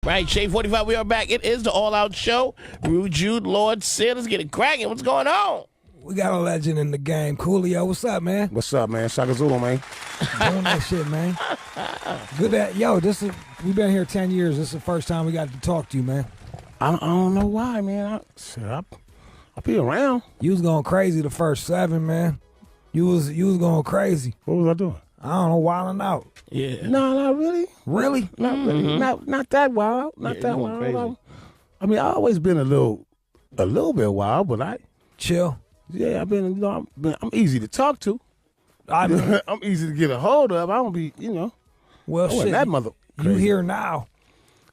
Right, Shade 45, we are back. It is the All Out Show. Rude Jude, Lord Sid, let's get it cracking. What's going on? We got a legend in the game. Coolio, what's up, man? What's up, man? Shaka Zulu, man. Doing that shit, man. Good at we've been here 10 years. This is the first time we got to talk to you, man. I don't know why, man. I'll be around. You was going crazy the first 7, man. You was going crazy. What was I doing? I don't know, wilding out. Yeah. No, not really. Really? Not really. Not that wild. Not that wild. Crazy. I mean, I always been a little bit wild, but Chill. Yeah, I'm easy to talk to. I'm easy to get a hold of. I don't be, well, shit. That mother. You here now?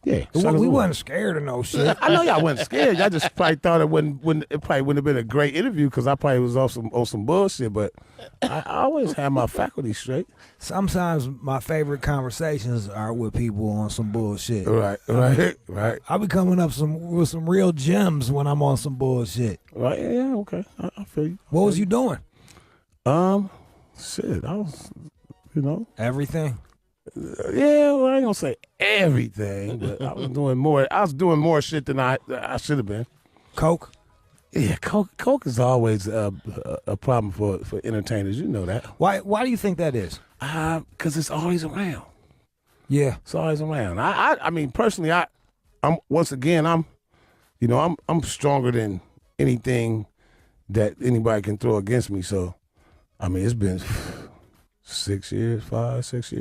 Yeah, we wasn't scared of no shit. I know y'all wasn't scared. Y'all just probably thought it wouldn't have been a great interview because I probably was on some bullshit. But I always have my faculty straight. Sometimes my favorite conversations are with people on some bullshit. Right. I be coming up with some real gems when I'm on some bullshit. Right? Yeah. Okay. I feel you. What was you doing? Shit. I was, Everything. Yeah, well, I ain't gonna say everything, but I was doing more. I was doing more shit than I should have been. Coke. Yeah, coke is always a problem for entertainers. You know that. Why do you think that is? Because it's always around. Yeah, it's always around. I mean, personally, I'm stronger than anything that anybody can throw against me. So, I mean, it's been 6 years now. Since you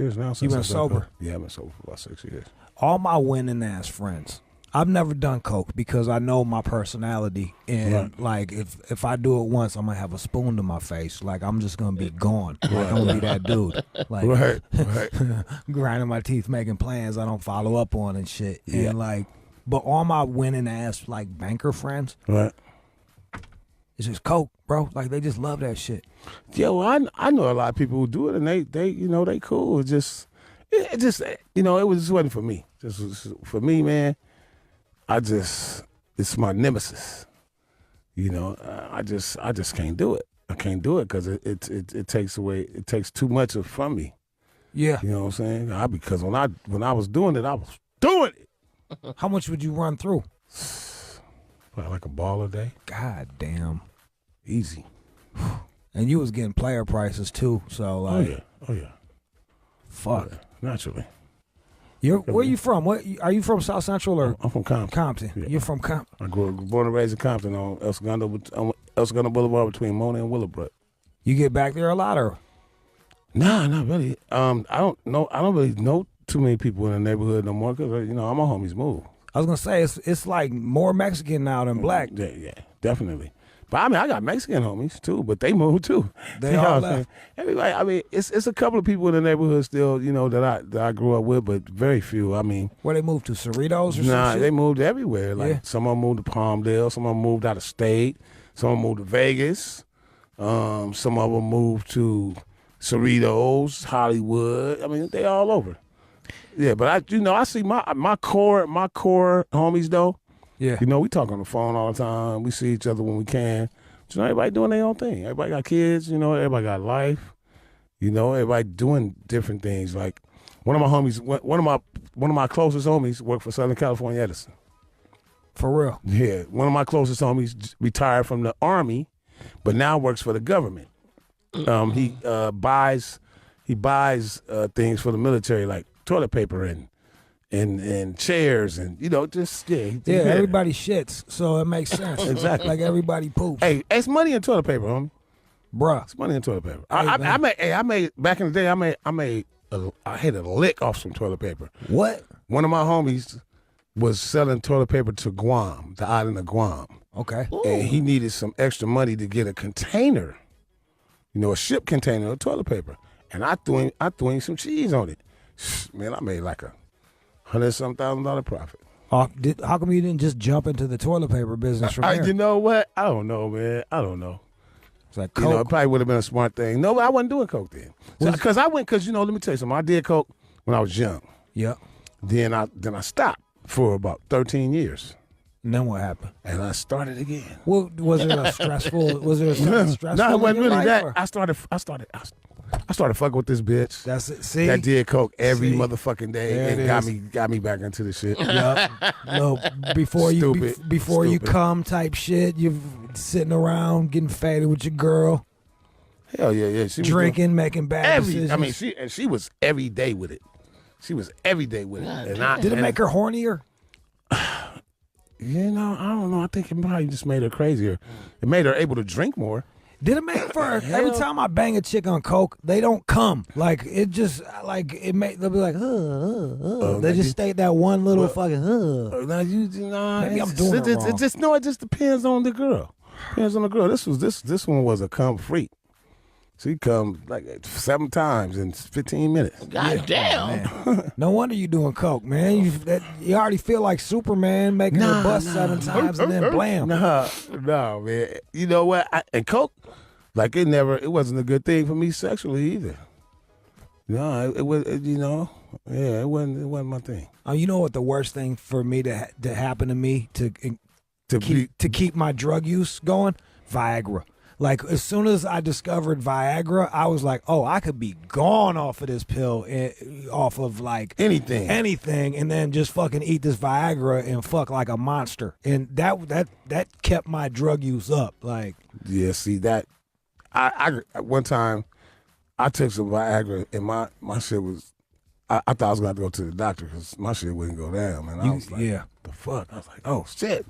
been sober? Yeah, I've been sober for about 6 years. All my winning ass friends. I've never done coke because I know my personality, and right. like if I do it once, I'm gonna have a spoon to my face. Like I'm just gonna be gone. Like I'm gonna be that dude. Like right. grinding my teeth, making plans I don't follow up on and shit. Yeah. And but all my winning ass like banker friends, right. It's just coke, bro. Like they just love that shit. Yeah, well, I know a lot of people who do it, and they cool. It just it wasn't for me. For me, man. It's my nemesis. I just can't do it. I can't do it because it takes too much from me. Yeah, you know what I'm saying? Because when I was doing it, I was doing it. How much would you run through? Probably like a ball a day. God damn. Easy. And you was getting player prices too, so like. Oh yeah. Fuck. Yeah, naturally. Where you from? What are you from? South Central or? I'm from Compton. Compton. Yeah. You're from Compton. I grew up, born and raised in Compton on El Segundo Boulevard between Mona and Willowbrook. You get back there a lot, or? Nah, not really. I don't really know too many people in the neighborhood no more because all my homies moved. I was gonna say it's like more Mexican now than black. Yeah, definitely. But I mean, I got Mexican homies too, but they moved too. They all left. Everybody. I mean, it's a couple of people in the neighborhood still, that I grew up with, but very few. I mean, where they moved to Cerritos or nah, some they shit? moved everywhere. Like some of them moved to Palmdale, some of them moved out of state, some of them moved to Vegas, some of them moved to Cerritos, Hollywood. I mean, they all over. Yeah, but I see my core homies though. Yeah. We talk on the phone all the time. We see each other when we can. Everybody doing their own thing. Everybody got kids, everybody got life. Everybody doing different things. Like one of my homies, one of my closest homies worked for Southern California Edison. For real? Yeah. One of my closest homies retired from the Army, but now works for the government. He buys things for the military like toilet paper and chairs and everybody shits, so it makes sense. Exactly. Like everybody poops. Hey, it's money in toilet paper, homie. Bruh. It's money in toilet paper. I made back in the day. I hit a lick off some toilet paper. What? One of my homies was selling toilet paper to Guam, the island of Guam. Okay. And he needed some extra money to get a container, a ship container of toilet paper. And I threw him some cheese on it. Man, I made like $100,000 profit. How come you didn't just jump into the toilet paper business from there? You know what? I don't know, man. I don't know. It's like coke. It probably would have been a smart thing. No, but I wasn't doing coke then. Because let me tell you something. I did coke when I was young. Yep. Then I stopped for about 13 years. And then what happened? And I started again. Well, was it a stressful? Was it a stressful? No, it wasn't really that. Or? I I started fucking with this bitch. That's it. See, That did coke every See? motherfucking day There and it got me back into the shit. Yup. No, before you Stupid. before you Stupid. come type shit, you're sitting around getting faded with your girl, Hell yeah. She was drinking, making bad decisions. I mean, she was every day with it. She was every day with it. And Did it make her hornier? You know, I don't know. I think it probably just made her crazier. It made her able to drink more. Did it make for every time I bang a chick on coke, they don't come. Like it just like it make they'll be like, they just stay that one little fucking Now you know, Maybe I'm doing it wrong. It just depends on the girl. Depends on the girl. This one was a cum freak. She come like 7 times in 15 minutes. God damn. No wonder you doing coke, man. You already feel like Superman making her bust 7 times and then blam. No, man. You know what? And coke, like it wasn't a good thing for me sexually either. No, it was. It wasn't my thing. Oh, you know what the worst thing for me to happen to me to keep my drug use going? Viagra. Like, as soon as I discovered Viagra, I was like, oh, I could be gone off of this pill, off of, like... Anything, and then just fucking eat this Viagra and fuck like a monster. And that kept my drug use up, like... Yeah, see, that... I one time, I took some Viagra, and my shit was... I thought I was going to have to go to the doctor, because my shit wouldn't go down, man. I was like, the fuck? I was like, oh, shit.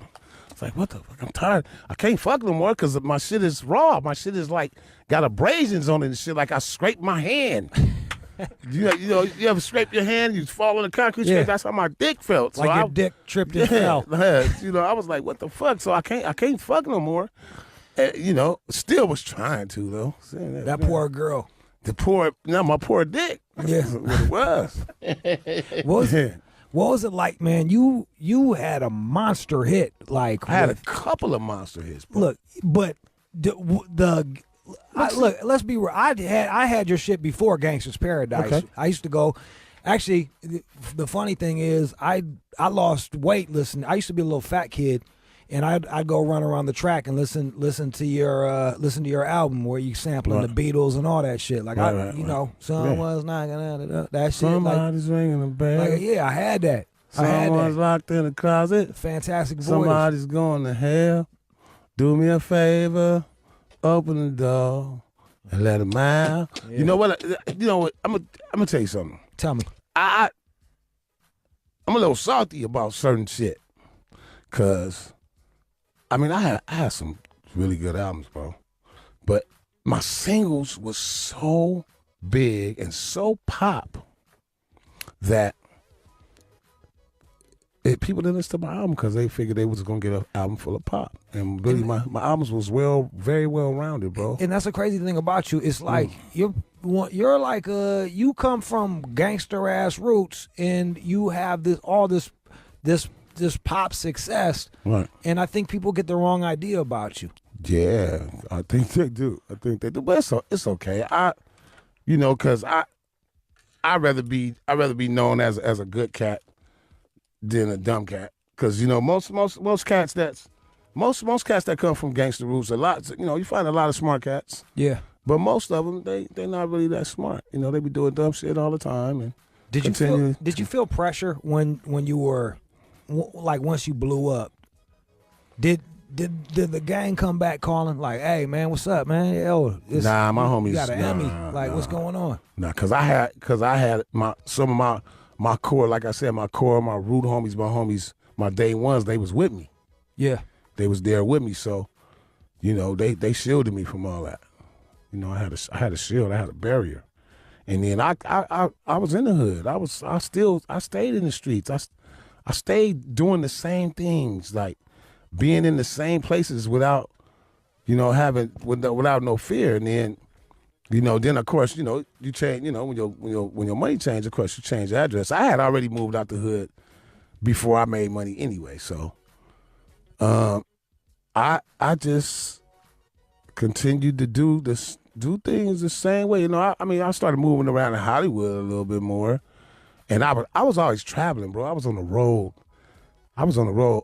It's like, what the fuck? I'm tired. I can't fuck no more because my shit is raw. My shit is like got abrasions on it and shit. Like I scraped my hand. you ever scrape your hand? You fall on the concrete scrape. That's how my dick felt. Like your dick tripped and fell. I was like, what the fuck? So I can't fuck no more. Still was trying to though. That poor girl. My poor dick. Yeah, what it was. What was it like, man? You had a monster hit. Like I had a couple of monster hits. Bro. Look, but let's be real. I had your shit before Gangster's Paradise. Okay. I used to go. Actually, the funny thing is, I lost weight. Listen, I used to be a little fat kid, and I'd go run around the track and listen to your album where you sampling the Beatles and all that shit. Like someone's knocking at that shit. Somebody's ringing the bell. Like, I had that. Someone's locked in the closet. Fantastic voice. Somebody's going to hell. Do me a favor, open the door and let him out. Yeah. You know what? I'm gonna tell you something. Tell me. I'm a little salty about certain shit, cause I had some really good albums, bro. But my singles was so big and so pop that people didn't listen to my album because they figured they was gonna get an album full of pop. And really, my albums was very well rounded, bro. And that's the crazy thing about you. It's like you're like you come from gangster ass roots, and you have this pop success, right? And I think people get the wrong idea about you. Yeah, I think they do. But it's okay. Because I'd rather be known as a good cat than a dumb cat. Because most cats that come from Gangster Roots, a lot. You find a lot of smart cats. Yeah. But most of them, they're not really that smart. They be doing dumb shit all the time. And did you feel pressure when you were like once you blew up? Did the gang come back calling like, "Hey man, what's up, man? Yo, nah, my homies. You got an Emmy. What's going on?" Nah, cause I had some of my core, like I said, my root homies, my day ones, they was with me. Yeah, they was there with me. So, they shielded me from all that. I had a shield, I had a barrier, and then I was in the hood. I stayed in the streets. I stayed doing the same things, like being in the same places without no fear. And then, then of course, you change. When your money change, of course, you change the address. I had already moved out the hood before I made money anyway. So, I just continued to do things the same way. I started moving around in Hollywood a little bit more, and I was always traveling, bro. I was on the road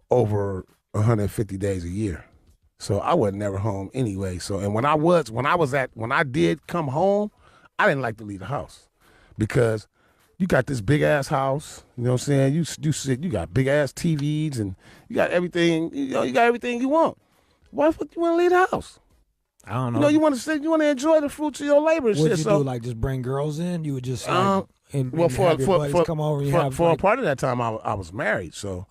over 150 days a year. So I wasn't never home anyway. So, and when I did come home, I didn't like to leave the house because you got this big ass house. You know what I'm saying? You got big ass TVs and you got everything. You got everything you want. Why the fuck you want to leave the house? I don't know. You know, you want to enjoy the fruits of your labor. And What'd shit. you do? Like just bring girls in? You would just like, and well, for have your buddies come over. And for a part of that time, I was married. So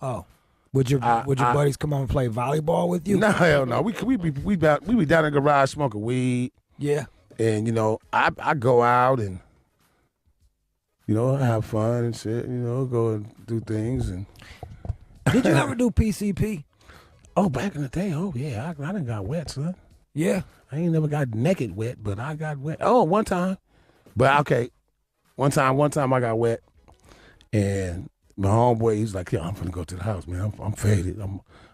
would your buddies come over and play volleyball with you? no, hell no. We be down in the garage smoking weed. Yeah. And you know, I go out and you know have fun and shit. You know, go and do things. And did you ever do PCP? Oh, back in the day. Oh yeah, I done got wet, son. Yeah. I ain't never got naked wet, but I got wet. Oh, one time. But okay, one time I got wet, and my homeboy, he's like, "Yo, I'm finna go to the house, man. I'm faded.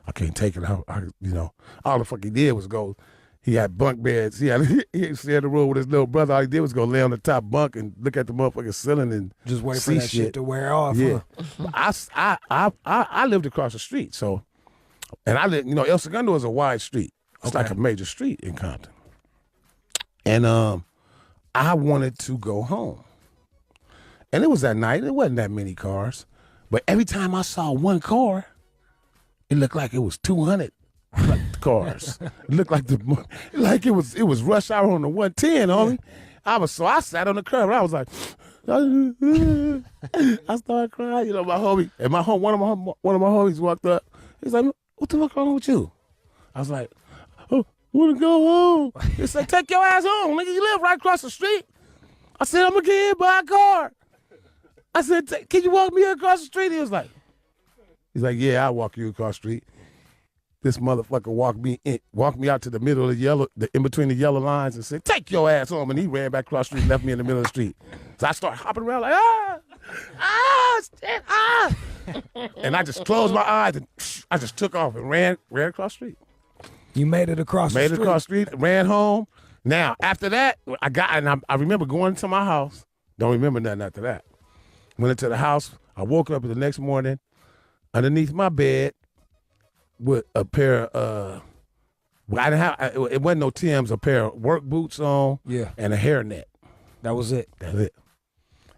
I can't take it. You know, all the fuck he did was go. He had bunk beds. He shared the room with his little brother. All he did was go lay on the top bunk and look at the motherfucking ceiling and just wait for see that shit to wear off. Yeah, huh? I lived across the street, so, and I lived, you know, El Segundo is a wide street. It's like a major street in Compton, and I wanted to go home, and it was that night. It wasn't that many cars, but every time I saw one car, it looked like it was 200 cars. It looked like it was rush hour on the 110, homie. I sat on the curb and I was like, I started crying. You know, my homie and one of my homies walked up. He's like, "What the fuck wrong with you?" I was like, "Oh, I want to go home." He said, "Take your ass home, nigga. You live right across the street." I said, "I'm gonna get hit by a car." I said, "Can you walk me across the street?" He's like, "Yeah, I'll walk you across the street." This motherfucker walked me out to the middle of in between the yellow lines and said, "Take your ass home." And he ran back across the street and left me in the middle of the street. So I started hopping around like, shit, and I just closed my eyes and I just took off and ran across the street. You made it across the street? Made it across the street, ran home. Now, after that, I remember going into my house. Don't remember nothing after that. Went into the house. I woke up the next morning underneath my bed with a pair of, I didn't have, it wasn't no Tim's, a pair of work boots on, and a hairnet. That was it. That's it.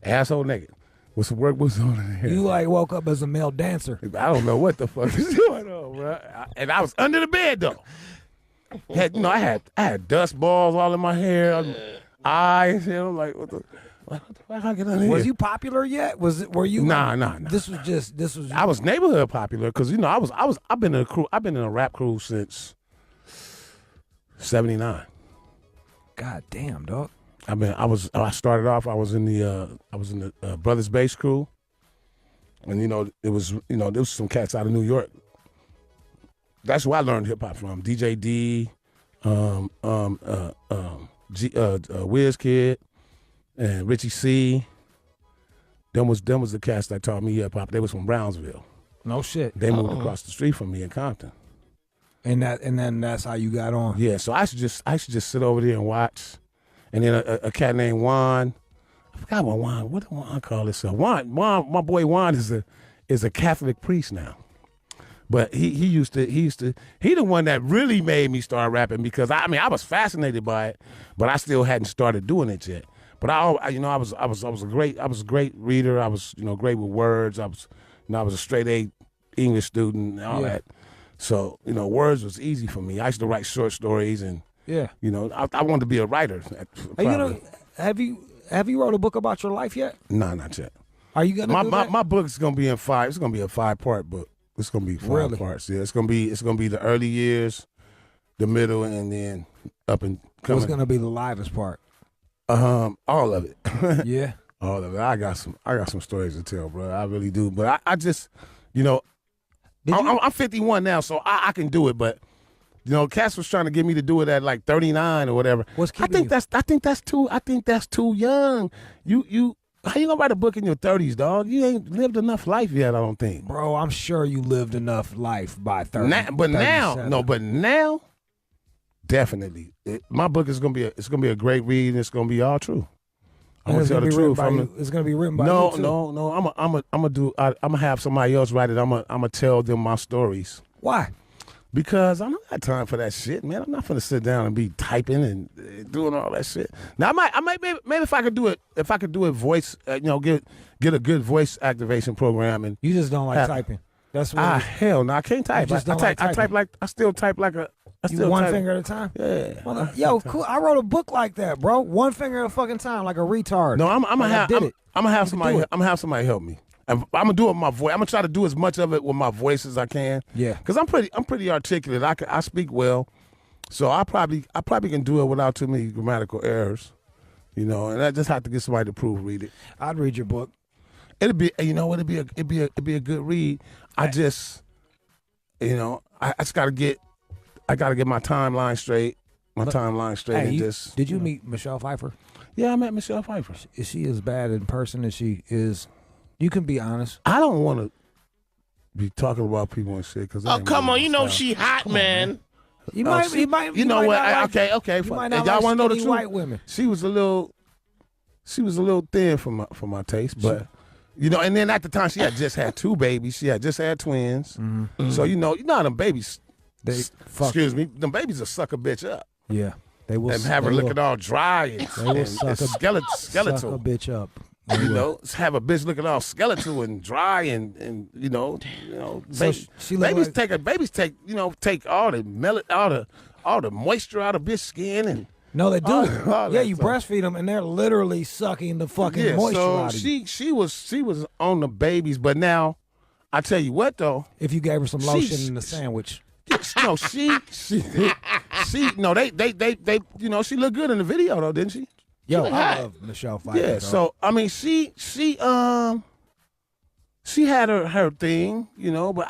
Asshole naked with some work boots on and a hairnet. You like woke up as a male dancer. I don't know what the fuck is going on, bro. And I was under the bed though. I had dust balls all in my hair, eyes. You know, like what the fuck I get under here? Was you popular yet? Were you? Nah. This was. I was neighborhood popular because you know I've been in a crew. I've been in a rap crew since '79. God damn, dog. I started off. I was in the Brothers Bass crew, and there was some cats out of New York. That's where I learned hip hop from. DJ D, Wiz Kid, and Richie C. Them was the cats that taught me hip hop. They was from Brownsville. No shit. They moved across the street from me in Compton. And then that's how you got on. Yeah, so I should just sit over there and watch. And then a cat named Juan, I forgot what did Juan call himself? Juan, my boy Juan is a Catholic priest now. But he the one that really made me start rapping because I was fascinated by it, but I still hadn't started doing it yet. But I was a great reader. I was great with words. I was a straight A English student and all that. So words was easy for me. I used to write short stories and I wanted to be a writer. Have you wrote a book about your life yet? No, not yet. Are you gonna do that? My book is gonna be in five. It's gonna be a 5-part book. It's gonna be five parts. Yeah, it's gonna be the early years, the middle, and then up and coming. What's gonna be the livest part? All of it. Yeah. All of it. I got some stories to tell, bro. I really do. But I just, I'm 51 now, so I can do it. But Cass was trying to get me to do it at like 39 or whatever. I think that's too young. How you gonna write a book in your 30s, dog? You ain't lived enough life yet, I don't think. Bro, I'm sure you lived enough life by 30. But now, definitely, my book is gonna be a great read, and it's gonna be all true. I'm gonna tell the truth. It's gonna be written by you too. No. I'm gonna have somebody else write it. I'm gonna tell them my stories. Why? Because I don't got time for that shit, man. I'm not finna sit down and be typing and doing all that shit. Now I might maybe if I could do it voice, get a good voice activation program and You just don't like typing. That's what. hell no, I can't type. just I don't like type like I still type like a. I You still one type, finger at a time? Yeah. Well, yo, cool. I wrote a book like that, bro. One finger at a fucking time, like a retard. No, I'm gonna have somebody. I'm gonna have somebody help me. I'm gonna do it with my voice. I'm gonna try to do as much of it with my voice as I can. Yeah. Because I'm pretty articulate. I speak well, so I probably can do it without too many grammatical errors. And I just have to get somebody to proofread it. I'd read your book. It'd be a good read. I just, I just gotta get my timeline straight. Hey, and just. Did you meet Michelle Pfeiffer? Yeah, I met Michelle Pfeiffer. Is she as bad in person as she is? You can be honest. I don't want to be talking about people and shit because. Oh, come on! She hot, man. You might. You know what? Okay. You might not y'all like want to know the skinny truth? white women. She was a little thin for my taste, but. And then at the time she had just had 2 babies. She had just had twins. Mm-hmm. So how them babies. Excuse me, them babies will suck a bitch up. Yeah, they will. And have her looking all dry and skeletal. Suck a bitch up. Have a bitch looking all skeletal and dry and So babies take all the moisture out of bitch skin and. No, they do. all Yeah, that you stuff. breastfeed them, and they're literally sucking the fucking moisture out of you. she was on the babies, but now I tell you what though. If you gave her some lotion in the sandwich. No, she she looked good in the video though, didn't she? Yo, I love Michelle Pfeiffer. Yeah, dog. so I mean she had her thing, but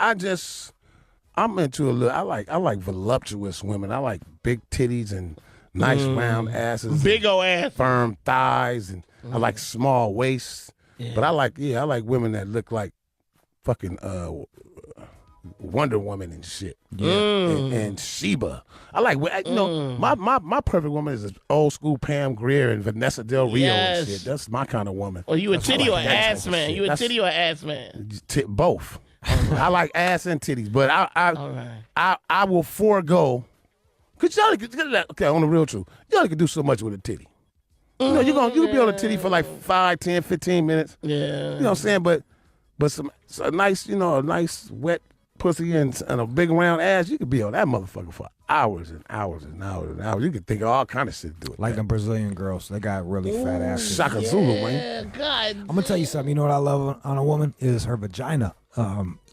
I'm into a little I like voluptuous women. I like big titties and nice round asses. Big old ass. Firm thighs and I like small waists. Yeah. But I like women that look like fucking Wonder Woman and shit. Yeah. And Sheba. I like my perfect woman is old school Pam Grier and Vanessa Del Rio and shit. That's my kind of woman. Well, you a titty or ass man? shit. You a titty or ass man? Both. I like ass and titties, but All right. I will forego. Cause okay, on the real truth, y'all can do so much with a titty. You can be on a titty for like 5, 10, 15 minutes. Yeah. You know what I'm saying? But a nice wet pussy and a big round ass, you could be on that motherfucker for hours and hours and hours and hours. You could think of all kind of shit to do it. Like them Brazilian girls, they got really fat asses. Shaka Zulu, man. God. I'm gonna tell you something. You know what I love on a woman is her vagina.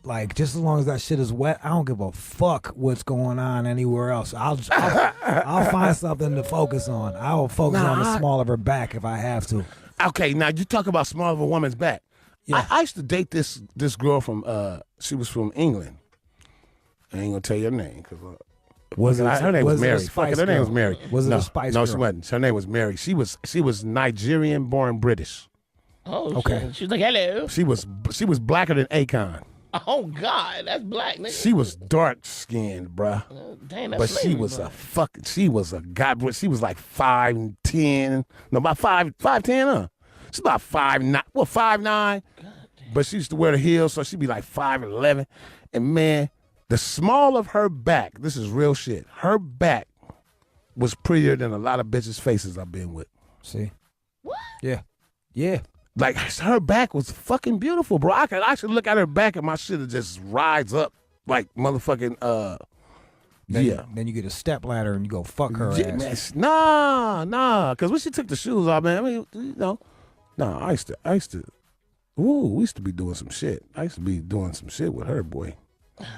Like just as long as that shit is wet, I don't give a fuck what's going on anywhere else. I'll find something to focus on. I will focus on the small of her back if I have to. Okay, now you talk about small of a woman's back. Yeah. I used to date this girl from she was from England. I ain't gonna tell you her name because her name was Mary. Her name was Mary. Was it a Spice No, Girl? she wasn't. Her name was Mary. She was Nigerian born British. Oh, Okay. shit. She's like, hello. She was blacker than Akon. Oh, God. That's black, nigga. She was dark skinned, bruh. Dang, that's But she slavery, was bro. she was a god. She was like 5'10". No, about 5'10", huh? She's about 5'9". Well, 5'9". But she used to wear the heels, so she'd be like 5'11". And man, the small of her back, this is real shit. Her back was prettier than a lot of bitches' faces I've been with. See? What? Yeah. Yeah. Like her back was fucking beautiful, bro. I should look at her back and my shit just rides up like motherfucking Then you get a step ladder and you go fuck her ass. Man, nah. Cause when she took the shoes off, man, I mean, I used to. We used to be doing some shit. I used to be doing some shit with her, boy.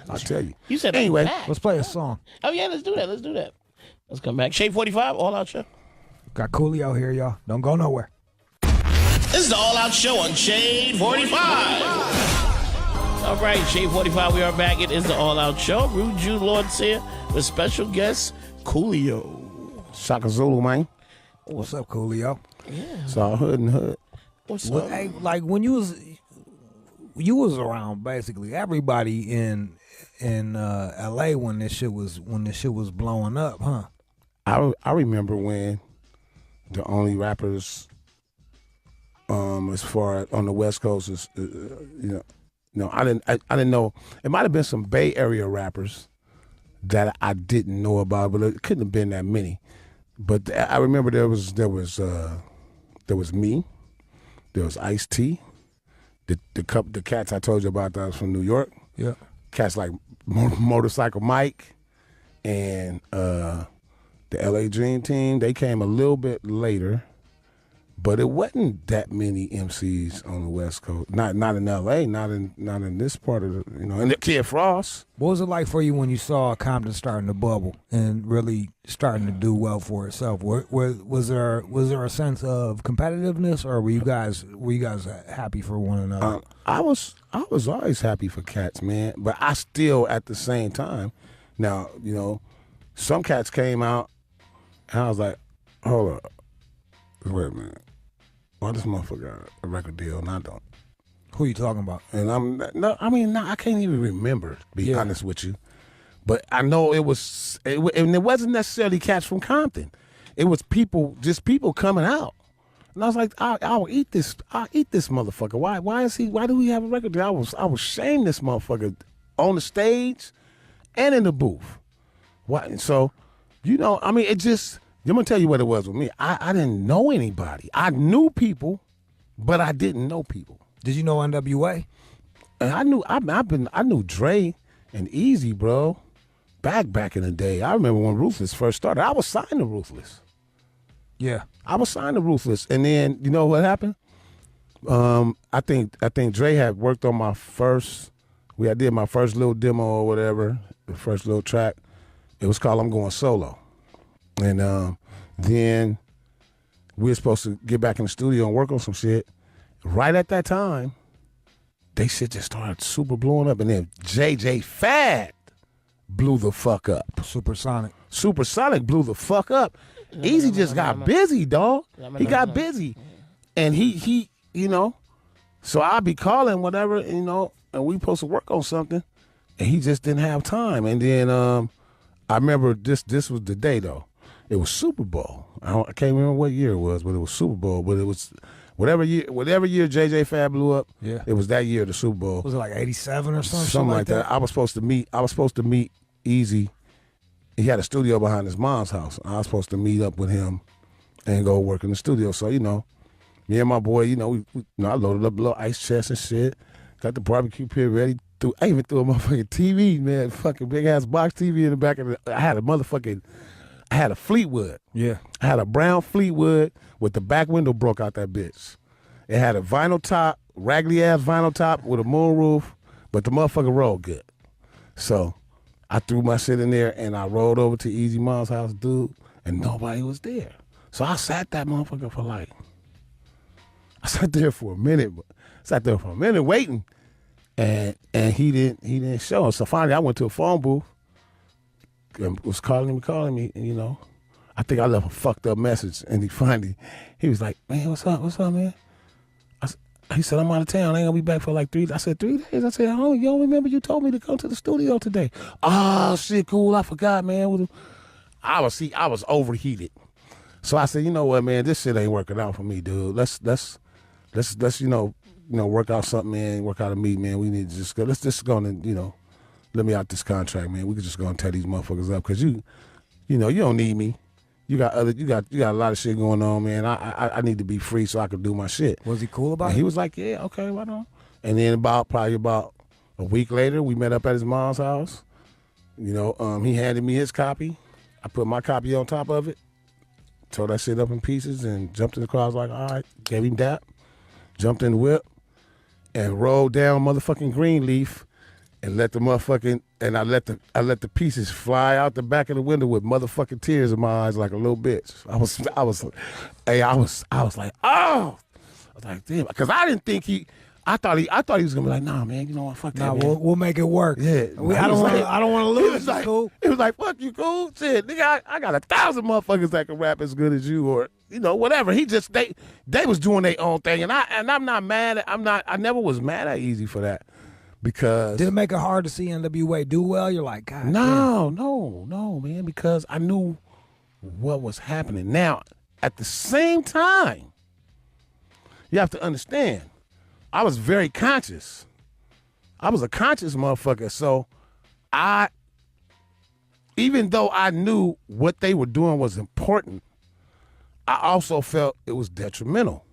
I'll tell you. You said anyway. back. Let's play a song. Oh, yeah, let's do that. Let's come back. Shade 45, All Out Show. Got Coolio here, y'all. Don't go nowhere. This is the All Out Show on Shade 45. All right, Shade 45, we are back. It is the All Out Show. Rude Jude Lord's here with special guest Coolio. Shaka Zulu, man. What's up, Coolio? Yeah. It's all hood and hood. What's Well, up? hey, like when you was around basically everybody in LA when this shit was blowing up, huh? I remember when the only rappers as far as on the West Coast is I didn't know. It might have been some Bay Area rappers, that I didn't know about, but it couldn't have been that many. But I remember there was me, there was Ice-T, the cats I told you about that was from New York. Yeah. Cats like Motorcycle Mike and the LA Dream Team. They came a little bit later, but it wasn't that many MCs on the West Coast. Not in LA, not in this part of the, and the Kid Frost. What was it like for you when you saw Compton starting to bubble and really starting to do well for itself? Was there a sense of competitiveness, or were you guys happy for one another? I was always happy for cats, man. But I still, at the same time, now some cats came out, and I was like, hold up, wait a minute, why this motherfucker got a record deal and I don't? Who you talking about? And I can't even remember, to be honest with you. But I know and it wasn't necessarily cats from Compton. It was people coming out. And I was like, I'll eat this motherfucker. Why do we have a record deal? I was shame this motherfucker on the stage and in the booth. Why? So, it just, I'm gonna tell you what it was with me. I didn't know anybody. I knew people, but I didn't know people. Did you know NWA? And I knew Dre and Easy, bro. Back in the day. I remember when Ruthless first started. I was signed to Ruthless. Yeah. I was signed to Ruthless. And then you know what happened? I think Dre had worked on my first, I did my first little demo or whatever, the first little track. It was called I'm Going Solo. And then we were supposed to get back in the studio and work on some shit. Right at that time, they shit just started super blowing up. And then JJ Fad blew the fuck up. Supersonic blew the fuck up. Easy just got busy, dog. He got busy. And he so I'd be calling whatever, and we supposed to work on something. And he just didn't have time. And then I remember this was the day, though. It was Super Bowl. I can't remember what year it was, but it was Super Bowl. But it was whatever year JJ Fad blew up. Yeah, it was that year, the Super Bowl. Was it like '87 or something? Something like that. I was supposed to meet Easy. He had a studio behind his mom's house. I was supposed to meet up with him and go work in the studio. So me and my boy, I loaded up a little ice chest and shit. Got the barbecue pit ready. I even threw a motherfucking TV, man, fucking big ass box TV in the back of I had a Fleetwood. Yeah. I had a brown Fleetwood with the back window broke out that bitch. It had a vinyl top, raggedy ass vinyl top with a moon roof, but the motherfucker rolled good. So I threw my shit in there and I rolled over to Easy Mom's house, dude, and nobody was there. So I sat that motherfucker I sat there for a minute waiting. And he didn't show. So finally I went to a phone booth and was calling me, and I think I left a fucked up message. And he was like, man, what's up, man? He said, I'm out of town. I ain't gonna be back for like 3 days. I said, 3 days? I said, you don't remember you told me to come to the studio today. Oh, shit, cool. I forgot, man. I was overheated. So I said, you know what, man, this shit ain't working out for me, dude. Let's work out something, man, work out a meet, man. We need to just go. Let's just go and, let me out this contract, man. We could just go and tear these motherfuckers up because you don't need me. You got a lot of shit going on, man. I need to be free so I can do my shit. Was he cool about it? He was like, yeah, okay, why not? And then probably about a week later, we met up at his mom's house. He handed me his copy. I put my copy on top of it, tore that shit up in pieces, and jumped in the car. I was like, all right, gave him that, jumped in the whip, and rolled down motherfucking Greenleaf, and let I let the pieces fly out the back of the window with motherfucking tears in my eyes like a little bitch. I was like, oh, I was like, damn, because I didn't think I thought he was gonna be like, nah, man, you know what, fuck that, man. We'll make it work. Yeah, I don't want to lose. Cool. It was like, fuck you, cool. Shit, nigga, I got 1,000 motherfuckers that can rap as good as you, or whatever. They was doing their own thing, and I'm not mad. I never was mad at Easy for that, because did it make it hard to see NWA do well? You're like, God, no, man, because I knew what was happening. Now, at the same time, you have to understand, I was very conscious. I was a conscious motherfucker, so I even though I knew what they were doing was important, I also felt it was detrimental.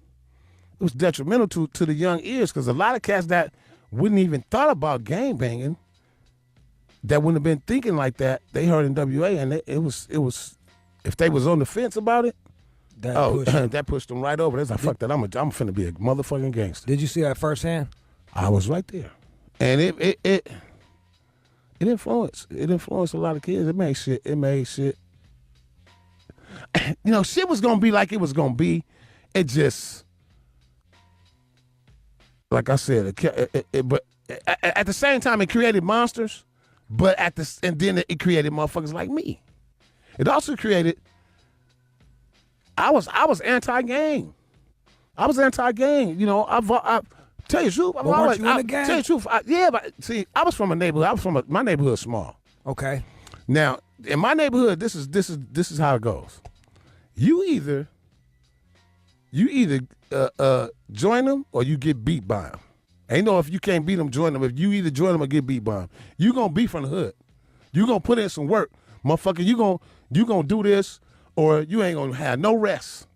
It was detrimental to the young ears because a lot of cats that wouldn't even thought about gang banging, that wouldn't have been thinking like that, they heard NWA and it was if they was on the fence about it, that pushed them right over. They was like, fuck that, I'm finna be a motherfucking gangster. Did you see that firsthand? I was right there. And it influenced a lot of kids. It made shit. You know, shit was gonna be like it was gonna be. It just, like I said, but at the same time, it created monsters. But and then it created motherfuckers like me. It also created. I was anti-gang. I was anti-gang. You know, I tell you the truth. Weren't you in the gang? Tell you the truth. But see, I was from a neighborhood. My neighborhood's small. Okay. Now, in my neighborhood, this is how it goes. You either join them or you get beat by them. Ain't no if you can't beat them, join them. If you either join them or get beat by them, you gonna be from the hood. You gonna put in some work, motherfucker. You gonna do this or you ain't gonna have no rest.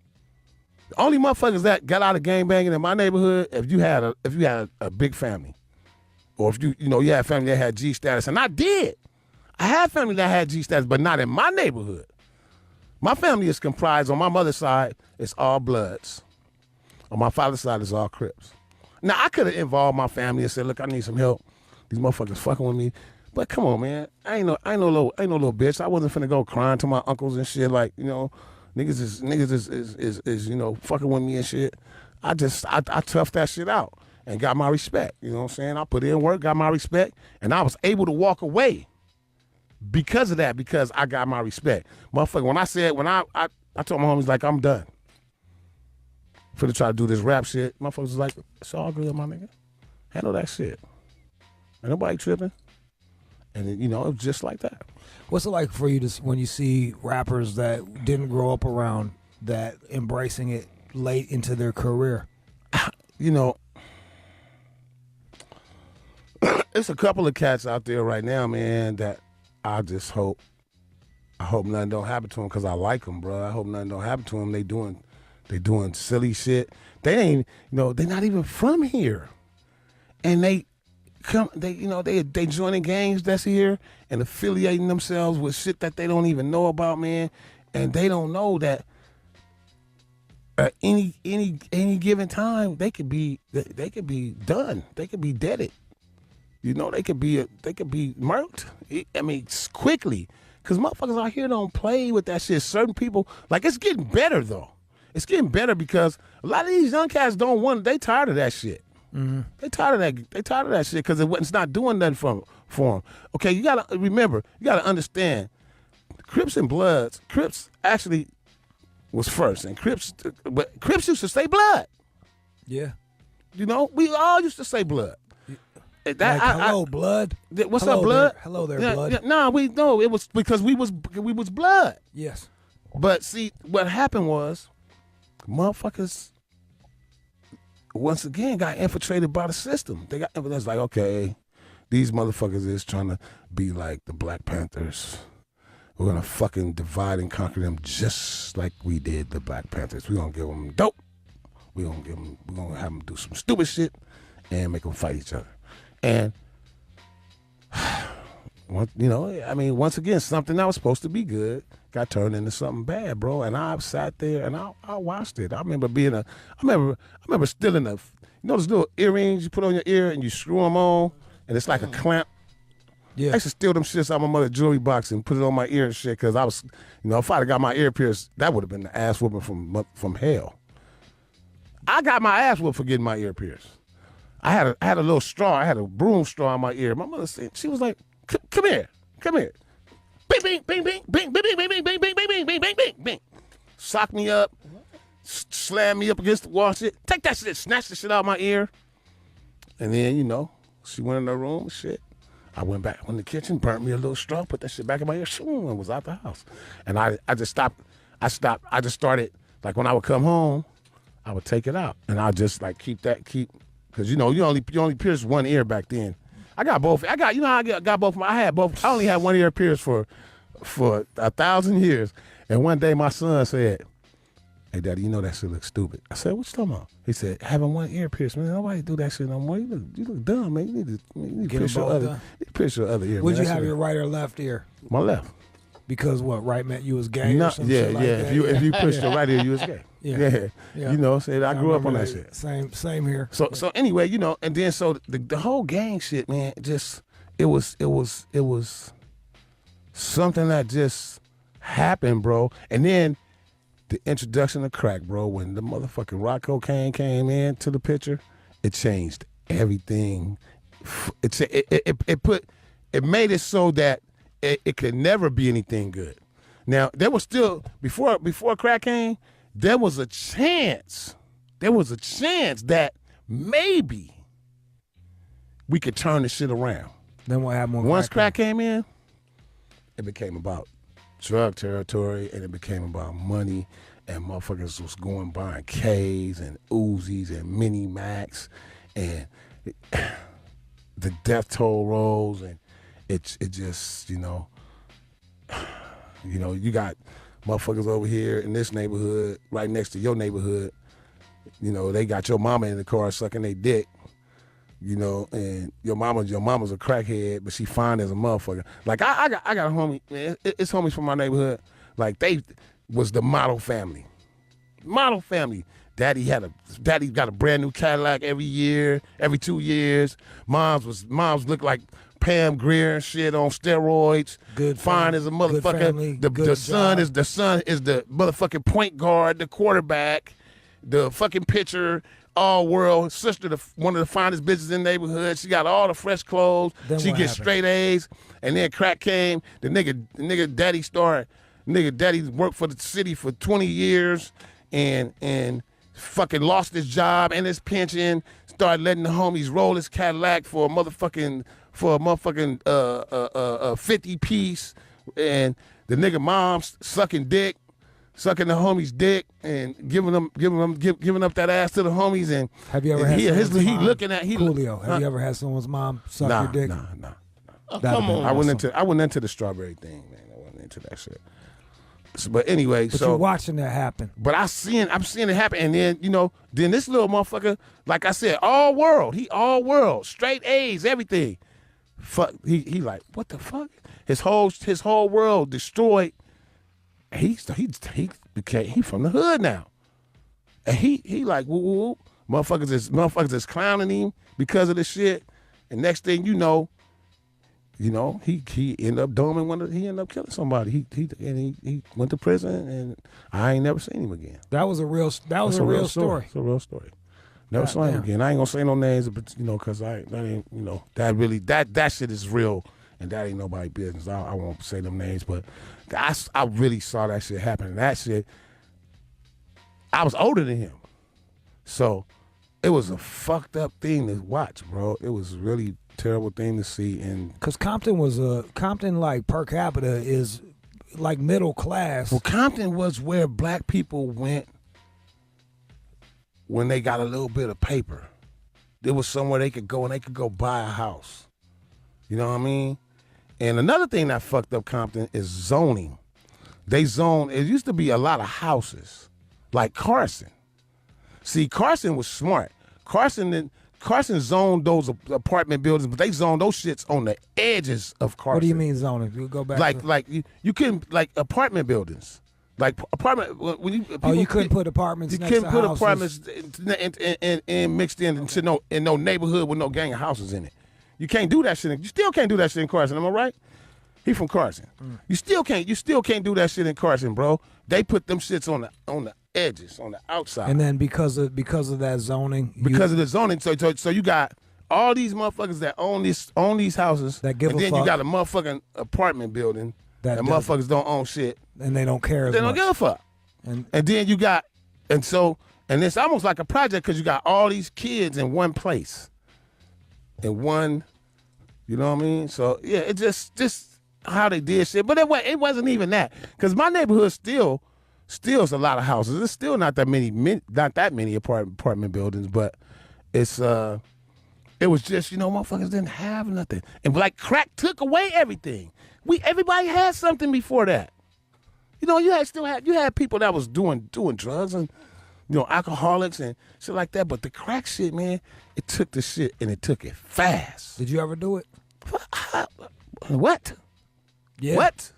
The only motherfuckers that got out of gang banging in my neighborhood, if you had a big family, or if you had family that had G status, and I did. I had family that had G status, but not in my neighborhood. My family is comprised, on my mother's side, it's all Bloods. On my father's side, it's all Crips. Now, I could have involved my family and said, look, I need some help. These motherfuckers fucking with me. But come on, man. I ain't no little bitch. I wasn't finna go crying to my uncles and shit like, niggas is fucking with me and shit. I toughed that shit out and got my respect. You know what I'm saying? I put in work, got my respect, and I was able to walk away because of that, because I got my respect. Motherfucker, when I told my homies, like, I'm done. For to try to do this rap shit, motherfuckers was like, it's all good, my nigga. Handle that shit. Ain't nobody tripping. And it was just like that. What's it like for you when you see rappers that didn't grow up around that embracing it late into their career? It's a couple of cats out there right now, man, that I just hope nothing don't happen to them because I like them, bro. I hope nothing don't happen to them. They doing silly shit. They ain't, they're not even from here. And they joining gangs that's here and affiliating themselves with shit that they don't even know about, man. And they don't know that at any given time they could be done. They could be deaded. They could be murked. I mean, quickly. Cause motherfuckers out here don't play with that shit. Certain people, like, it's getting better though. It's getting better because a lot of these young cats they tired of that shit. Mm-hmm. They tired of that shit because it's not doing nothing for them. Okay, you gotta remember, you gotta understand, Crips and Bloods, Crips actually was first, and Crips used to say Blood. Yeah. We all used to say Blood. Hello, Blood. What's up, Blood? Hello there, Blood. No, it was because we was Blood. Yes. But see, what happened was, motherfuckers once again got infiltrated by the system. They got evidence like, okay, these motherfuckers is trying to be like the Black Panthers. We're gonna fucking divide and conquer them just like we did the Black Panthers. We're gonna give them dope. We're gonna have them do some stupid shit and make them fight each other. And once again, something that was supposed to be good got turned into something bad, bro. And I sat there and I watched it. I remember stealing those little earrings you put on your ear and you screw them on, and it's like a clamp. Yeah. I used to steal them shits out of my mother's jewelry box and put it on my ear and shit because I was, if I'd have got my ear pierced, that would have been the ass whooping from hell. I got my ass whooped for getting my ear pierced. I had a little straw. I had a broom straw in my ear. My mother said, she was like, come here. Bing, bing, bing, bing, bing, bing, bing, bing, bing, bing, bing, bing, bing, bing, bing, bing. Sock me up, slam me up against the wall, shit. Take that shit, snatch the shit out of my ear. And then, she went in her room and shit. I went back in the kitchen, burnt me a little straw, put that shit back in my ear, and was out the house. And I just stopped. I just started, like, when I would come home, I would take it out. And I just, like, because, you only pierced one ear back then. I got both. I got both. I had both. I only had one ear pierced for for 1,000 years. And one day my son said, "Hey, Daddy, you know that shit looks stupid." I said, "What you talking about?" He said, "Having one ear pierced, man. Nobody do that shit no more. You look dumb, man. You need to pierce your other ear." Would man. you have your right or left ear? My left. Because what? Right meant you was gay No, or some yeah, shit like yeah. that? If you pushed your right ear, you was gay. Yeah. You know, said I grew up on that shit. Same here. So anyway, you know, and then so the whole gang shit, man, just it was something that just happened, bro. And then the introduction of crack, bro, when the motherfucking rock cocaine came into the picture, it changed everything. It made it so that it could never be anything good. Now, there was still before crack came, there was a chance that maybe we could turn this shit around. Then what happened? Once crack came in, it became about drug territory, and it became about money, and motherfuckers was going buying K's and Uzis and Mini Max, and the death toll rose, and it just, you know, you got motherfuckers over here in this neighborhood, right next to your neighborhood, you know, they got your mama in the car sucking their dick, you know, and your mama's a crackhead, but she fine as a motherfucker. Like I got a homie, man, it's homies from my neighborhood. Like they was the model family. Daddy got a brand new Cadillac every 2 years. Mom's looked like Pam Grier and shit on steroids. Good fine family, as a motherfucker. family, The son is the motherfucking point guard, the quarterback, the fucking pitcher, all world. Sister, one of the finest bitches in the neighborhood. She got all the fresh clothes. Then she what gets happened? straight A's. And then crack came. The nigga daddy worked for the city for 20 years and fucking lost his job and his pension. Started letting the homies roll his Cadillac for a motherfucking 50 piece, and the nigga mom's sucking the homies' dick and giving up that ass to the homies. And Have you ever and had someone's mom, Coolio? Have you ever had someone's mom suck your dick? Nah. Oh, come on. I went into the strawberry thing, man. I went into that shit. But anyway, But you're watching that happen. But I'm seeing it happen, and then then this little motherfucker, like I said, all world, straight A's, everything. Fuck, he like, what the fuck? His whole world destroyed. He from the hood now, and he like woo. Motherfuckers is clowning him because of this shit, and next thing you know, he ended up he ended up killing somebody. He went to prison, and I ain't never seen him again. That was a real story. It's a real story. Never saw him again. I ain't gonna say no names, but cause that shit is real, and that ain't nobody's business. I won't say them names, but I really saw that shit happen. And that shit, I was older than him, so it was a fucked up thing to watch, bro. It was a really terrible thing to see. And because Compton like per capita is like middle class. Well, Compton was where black people went when they got a little bit of paper. There was somewhere they could go, and they could go buy a house. You know what I mean? And another thing that fucked up Compton is zoning. They zoned, it used to be a lot of houses, like Carson. See, Carson was smart. Carson zoned those apartment buildings, but they zoned those shits on the edges of Carson. What do you mean zoning? You go back like you couldn't, like apartment buildings. Like apartment, when you couldn't put apartments. You next couldn't to put houses. apartments and mixed into no neighborhood with no gang of houses in it. You can't do that shit. You still can't do that shit in Carson. Am I right? He from Carson. You still can't do that shit in Carson, bro. They put them shits on the edges, on the outside. And then because of that zoning, because of the zoning, so you got all these motherfuckers that own these houses, that give and a then fuck. You got a motherfucking apartment building that motherfuckers don't own shit. And they don't care as They much. don't give a fuck. And then you got, and it's almost like a project because you got all these kids in one place. In one, you know what I mean? So yeah, it just how they did shit. But it wasn't even that. Because my neighborhood still is a lot of houses. It's still not that many apartment buildings, but it's it was just, motherfuckers didn't have nothing. And like crack took away everything. everybody had something before that. You know, you had people that was doing drugs and, you know, alcoholics and shit like that. But the crack shit, man, it took the shit and it took it fast. Did you ever do it? What? Yeah. What?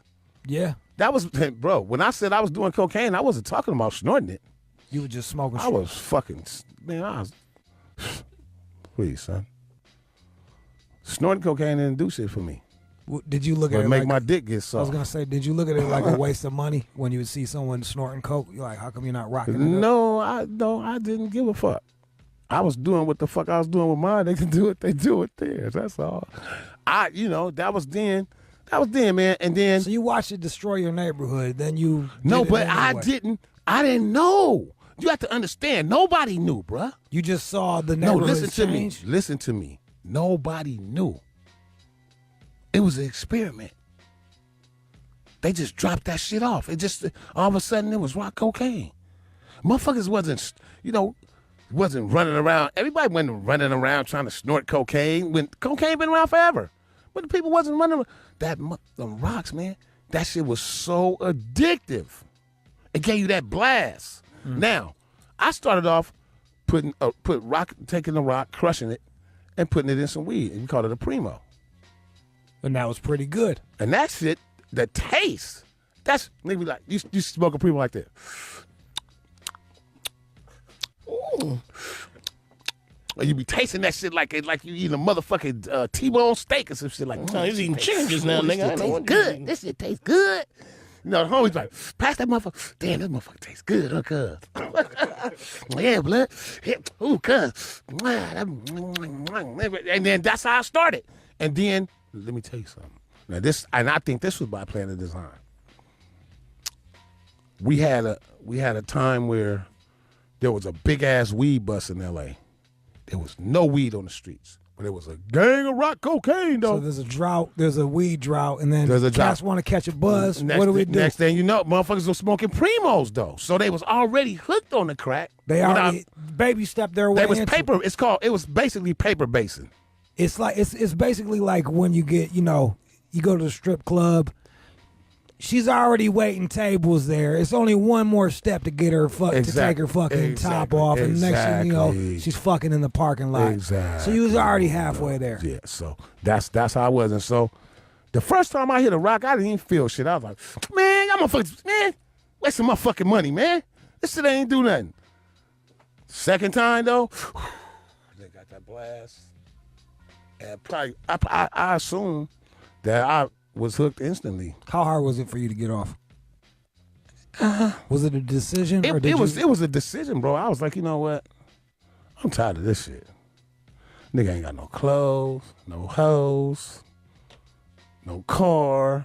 Yeah. That was, bro, when I said I was doing cocaine, I wasn't talking about snorting it. You were just smoking I shit. was fucking, man, I was, please, son. Snorting cocaine didn't do shit for me. Did you look at But it make like my dick get I soft. was gonna say, did you look at it like a waste of money when you would see someone snorting coke? You're like, how come you're not rocking it up? No, I didn't give a fuck. I was doing what the fuck I was doing with mine. They can do it. They do it theirs. That's all. That was then. That was then, man. And then. So you watched it destroy your neighborhood. Then you. No, did it but anyway. I didn't know. You have to understand. Nobody knew, bruh. You just saw the No, neighborhood listen to change. me. Listen to me. Nobody knew. It was an experiment. They just dropped that shit off. It just, all of a sudden, it was rock cocaine. Motherfuckers wasn't running around. Everybody wasn't running around trying to snort cocaine when cocaine been around forever. But the people wasn't running around. Them rocks, man, that shit was so addictive. It gave you that blast. Now, I started off taking the rock, crushing it, and putting it in some weed. And we called it a primo. And that was pretty good. And that shit, the taste, that's, nigga be like, you smoke a primo like that. Ooh. Or you be tasting that shit like you eating a motherfucking T-bone steak or some shit like that. No, he's eating chicken just now, nigga. I know what Good. This shit tastes good. You know, the homie's like, pass that motherfucker. Damn, this motherfucker tastes good, huh, cuz? Yeah, blood. Yeah. Ooh, cuz. And then that's how I started. And then, let me tell you something. Now I think this was by plan of design. We had a time where there was a big ass weed bust in LA. There was no weed on the streets. But there was a gang of rock cocaine, though. So there's a drought, there's a weed drought, and then There's a cats drought. want to catch a buzz. What do we do? Next thing you know, motherfuckers were smoking primos, though. So they was already hooked on the crack. They already baby stepped their way They was into paper. It was basically paper basing. It's like it's basically like when you get, you know, you go to the strip club. She's already waiting tables there. It's only one more step to get her to take her fucking top off, and next thing you know, she's fucking in the parking lot. Exactly. So you was already halfway there. Yeah. So that's how I was. And so the first time I hit a rock, I didn't even feel shit. I was like, man, y'all motherfuckers, man, wasting my fucking money, man. This shit ain't do nothing. Second time though, they got that blast. And probably, I assume that I was hooked instantly. How hard was it for you to get off? Was it a decision? It was a decision, bro. I was like, you know what? I'm tired of this shit. Nigga ain't got no clothes, no hoes, no car.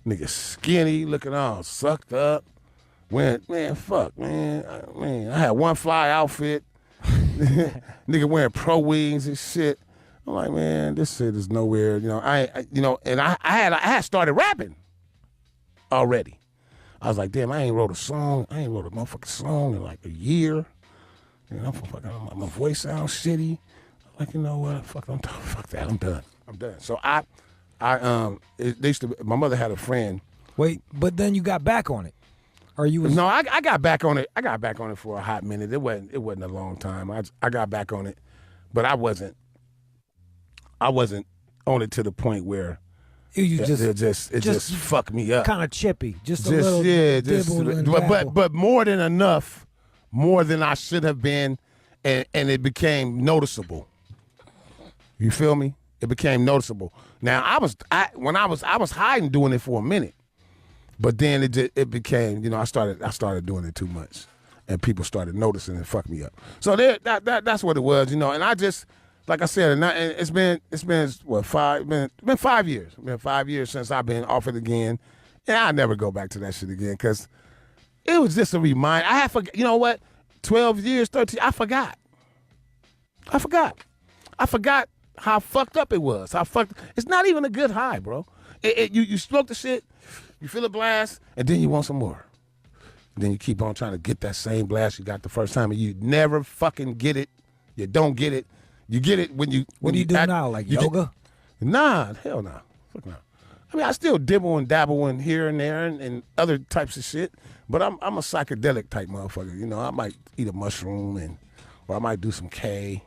Nigga skinny, looking all sucked up. Fuck, man. I had one fly outfit. Nigga wearing pro wings and shit. I'm like, man, this shit is nowhere. You know, I had started rapping already. I was like, damn, I ain't wrote a motherfucking song in like a year. You know, my voice sounds shitty. I'm like, you know what? Fuck that. I'm done. So my mother had a friend. Wait, but then you got back on it, or you was No, I got back on it. I got back on it for a hot minute. It wasn't a long time. I got back on it, but I wasn't on it to the point where you it just fucked me up. kind of chippy, just a little dibble and dabble. but more than enough, more than I should have been, and it became noticeable. You feel me? It became noticeable. Now I was hiding doing it for a minute, but then it became, you know, I started doing it too much, and people started noticing and fucked me up. So that's what it was, you know. And I just, like I said, it's been 5 years. It's been 5 years since I've been off it again, and I'll never go back to that shit again because it was just a reminder. I had forgot. You know what? 12 years, 13. I forgot how fucked up it was. It's not even a good high, bro. You smoke the shit, you feel a blast, and then you want some more. And then you keep on trying to get that same blast you got the first time, and you never fucking get it. You don't get it. You get it when you. What do you do now? Like yoga? Nah, hell nah. Fuck nah. I mean, I still dibble and dabble in here and there and other types of shit, but I'm a psychedelic type motherfucker. You know, I might eat a mushroom or I might do some K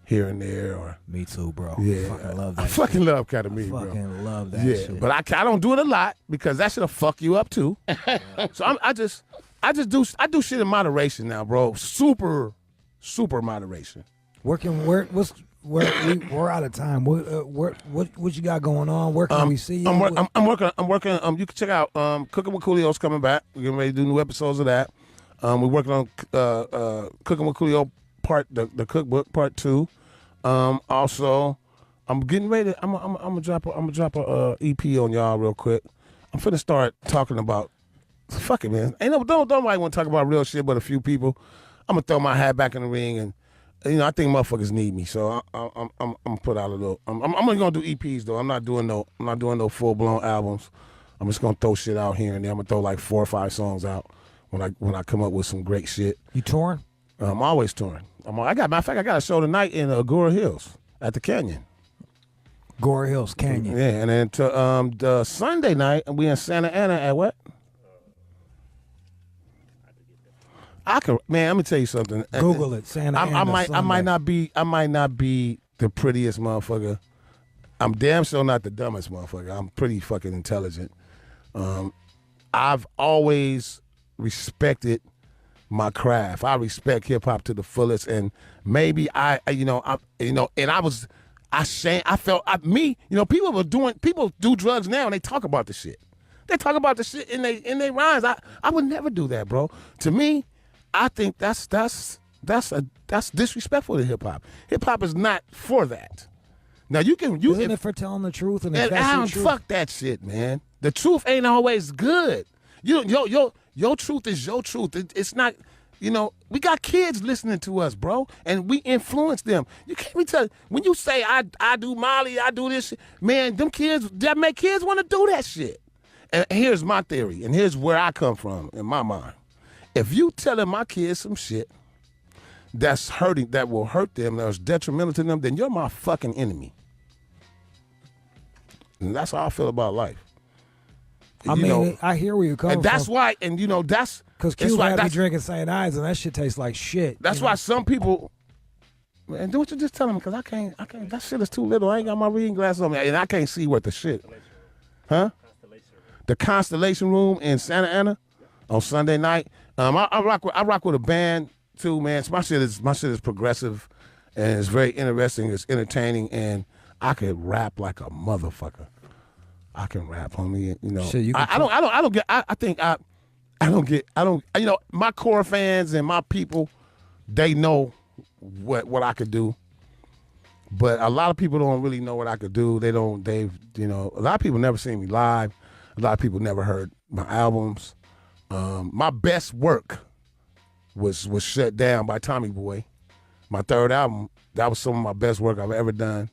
here and there. Or Me too, bro. yeah, I fucking love that. I fucking love ketamine, I bro. fucking love that Yeah, shit. but I don't do it a lot because that shit'll fuck you up too. So I do shit in moderation now, bro. Super moderation. We're out of time. What you got going on? Where can we see you? I'm working. You can check out Cooking with Coolio's coming back. We're getting ready to do new episodes of that. We're working on Cooking with Coolio the cookbook part 2. Also, I'm getting ready. I'm gonna drop a EP on y'all real quick. I'm finna start talking about. Fuck it, man. Ain't don't nobody want to talk about real shit, but a few people. I'm gonna throw my hat back in the ring, and I think motherfuckers need me. So I'm gonna put out a little. I'm only gonna do EPs though. I'm not doing no full blown albums. I'm just gonna throw shit out here and there. I'm gonna throw like 4 or 5 songs out when I come up with some great shit. You touring? I'm always touring. I got a show tonight in Agora Hills at the Canyon. Agora Hills Canyon. Yeah, and then to the Sunday night, we in Santa Ana at what? Man, let me tell you something. Google it, Santa Ana. I might not be the prettiest motherfucker. I'm damn sure not the dumbest motherfucker. I'm pretty fucking intelligent. I've always respected my craft. I respect hip hop to the fullest, and maybe I people do drugs now and they talk about the shit. They talk about the shit in they rhymes. I would never do that, bro. To me, I think that's disrespectful to hip hop. Hip hop is not for that. Now Isn't it for telling the truth and fuck that shit, man. The truth ain't always good. Your truth is your truth. It's not. We got kids listening to us, bro, and we influence them. You can't be telling when you say I do Molly, I do this shit, man. Them kids that make kids want to do that shit. And here's my theory, and here's where I come from in my mind. If you telling my kids some shit that will hurt them, that's detrimental to them, then you're my fucking enemy. And that's how I feel about life. I hear where you're coming and that's from. why, and that's because Q had me drinking St. Ides, and that shit tastes like shit. That's why some people. Man, do what you just telling me, because I can't. That shit is too little. I ain't got my reading glasses on me, and I can't see what the shit. Huh? The Constellation Room in Santa Ana on Sunday night. I rock with a band too, man. So my shit is progressive, and it's very interesting. It's entertaining, and I can rap like a motherfucker. I can rap, homie. Shit, my core fans and my people, they know what I could do. But a lot of people don't really know what I could do. A lot of people never seen me live. A lot of people never heard my albums. My best work was shut down by Tommy Boy. My third album, that was some of my best work I've ever done.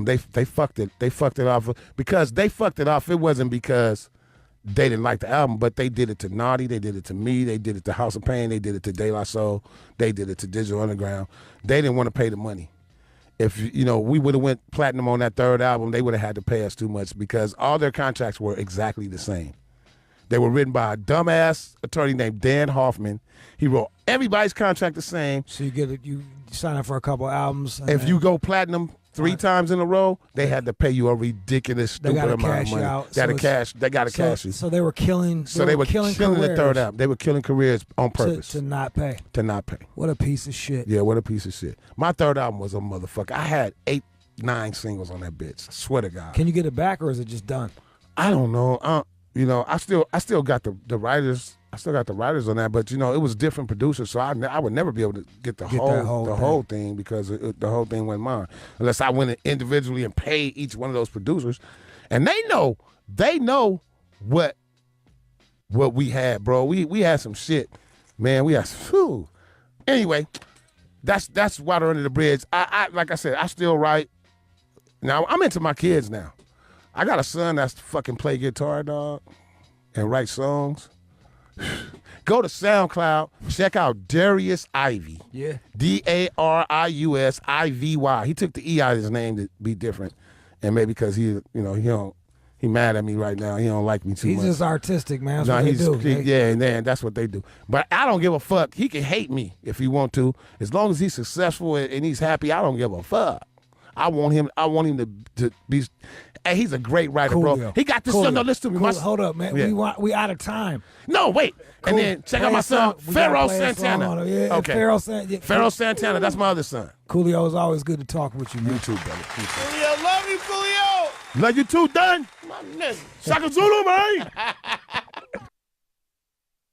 They fucked it. They fucked it off because they fucked it off. It wasn't because they didn't like the album, but they did it to Naughty. They did it to me. They did it to House of Pain. They did it to De La Soul. They did it to Digital Underground. They didn't want to pay the money. If we would have went platinum on that third album, they would have had to pay us too much because all their contracts were exactly the same. They were written by a dumbass attorney named Dan Hoffman. He wrote everybody's contract the same. So you sign up for a couple albums. If you go platinum 3 times in a row, they had to pay you a ridiculous stupid amount of money. They got to cash you. So they were killing. They were killing the third album. They were killing careers on purpose to not pay. To not pay. What a piece of shit. Yeah, what a piece of shit. My third album was a motherfucker. I had 8, 9 singles on that bitch. I swear to God. Can you get it back or is it just done? I don't know. I still got the writers. I still got the writers on that, but it was different producers, so I would never be able to get the whole thing because the whole thing wasn't mine, unless I went individually and paid each one of those producers, and they know what we had, bro. We had some shit, man. We had some. Anyway, that's water under the bridge. I like I said, I still write. Now I'm into my kids now. I got a son that's fucking play guitar, dog, and write songs. Go to SoundCloud, check out Darius Ivy. Yeah. DARIUS IVY. He took the E out of his name to be different, and maybe because he don't He mad at me right now. He don't like me too He's much. just artistic, man. That's No, what they do. yeah, and then that's what they do. But I don't give a fuck. He can hate me if he want to, as long as he's successful and he's happy. I don't give a fuck. I want him to be. Hey, he's a great writer, Coolio. bro. He got this Coolio. song. No, listen to me. Coolio. Hold up, man. Yeah. We out of time. No, wait. Cool. And then check out Play my a son, We gotta Pharaoh play a song Santana. on it. Yeah, Okay. Pharaoh Santana. That's my other son. Coolio, it's always good to talk with you, man. You too, brother. You too. Coolio, love you, Coolio. Love you too, done. My nigga. Shaka Zulu, man.